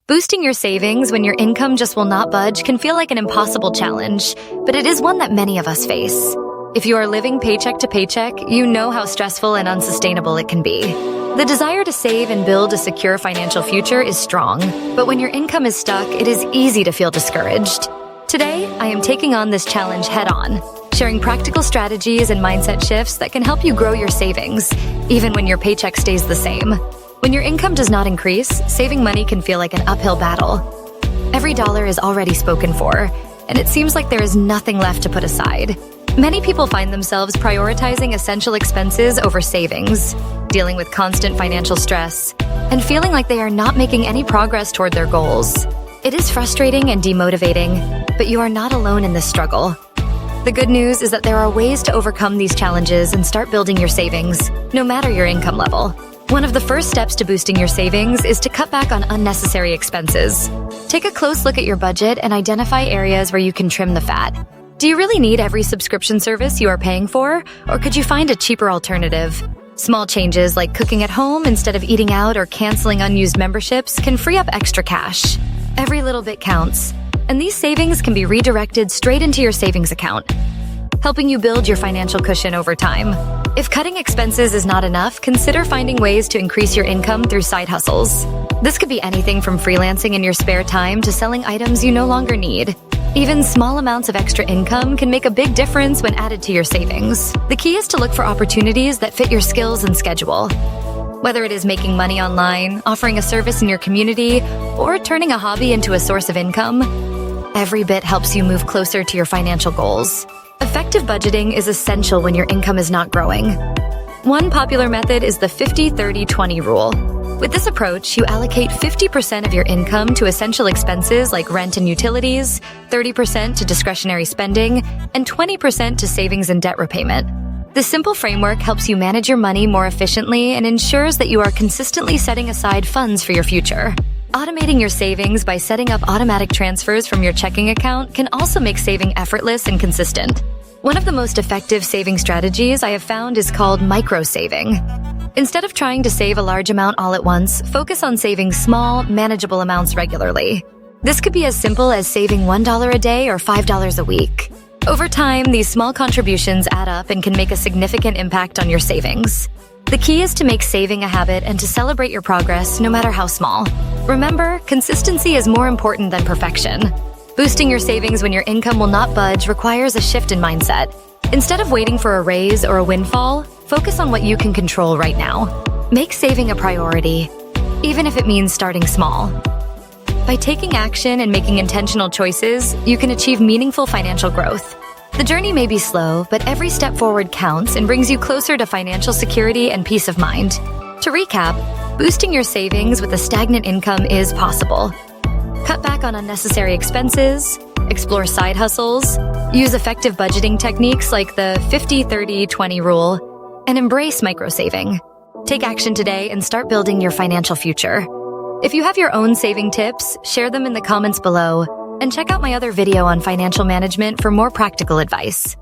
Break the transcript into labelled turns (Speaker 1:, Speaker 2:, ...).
Speaker 1: Boosting your savings when your income just will not budge can feel like an impossible challenge, but it is one that many of us face. If you are living paycheck to paycheck, you know how stressful and unsustainable it can be. The desire to save and build a secure financial future is strong, but when your income is stuck, it is easy to feel discouraged. Today, I am taking on this challenge head-on, sharing practical strategies and mindset shifts that can help you grow your savings, even when your paycheck stays the same. When your income does not increase, saving money can feel like an uphill battle. Every dollar is already spoken for, and it seems like there is nothing left to put aside. Many people find themselves prioritizing essential expenses over savings, dealing with constant financial stress, and feeling like they are not making any progress toward their goals. It is frustrating and demotivating, but you are not alone in this struggle. The good news is that there are ways to overcome these challenges and start building your savings, no matter your income level. One of the first steps to boosting your savings is to cut back on unnecessary expenses. Take a close look at your budget and identify areas where you can trim the fat. Do you really need every subscription service you are paying for, or could you find a cheaper alternative? Small changes like cooking at home instead of eating out or canceling unused memberships can free up extra cash. Every little bit counts, and these savings can be redirected straight into your savings account, helping you build your financial cushion over time. If cutting expenses is not enough, consider finding ways to increase your income through side hustles. This could be anything from freelancing in your spare time to selling items you no longer need. Even small amounts of extra income can make a big difference when added to your savings. The key is to look for opportunities that fit your skills and schedule. Whether it is making money online, offering a service in your community, or turning a hobby into a source of income, every bit helps you move closer to your financial goals. Effective budgeting is essential when your income is not growing. One popular method is the 50-30-20 rule. With this approach, you allocate 50% of your income to essential expenses like rent and utilities, 30% to discretionary spending, and 20% to savings and debt repayment. This simple framework helps you manage your money more efficiently and ensures that you are consistently setting aside funds for your future. Automating your savings by setting up automatic transfers from your checking account can also make saving effortless and consistent. One of the most effective saving strategies I have found is called micro-saving. Instead of trying to save a large amount all at once, focus on saving small, manageable amounts regularly. This could be as simple as saving $1 a day or $5 a week. Over time, these small contributions add up and can make a significant impact on your savings. The key is to make saving a habit and to celebrate your progress, no matter how small. Remember, consistency is more important than perfection. Boosting your savings when your income will not budge requires a shift in mindset. Instead of waiting for a raise or a windfall, focus on what you can control right now. Make saving a priority, even if it means starting small. By taking action and making intentional choices, you can achieve meaningful financial growth. The journey may be slow, but every step forward counts and brings you closer to financial security and peace of mind. To recap, boosting your savings with a stagnant income is possible. Cut back on unnecessary expenses, explore side hustles, use effective budgeting techniques like the 50-30-20 rule, and embrace microsaving. Take action today and start building your financial future. If you have your own saving tips, share them in the comments below, and check out my other video on financial management for more practical advice.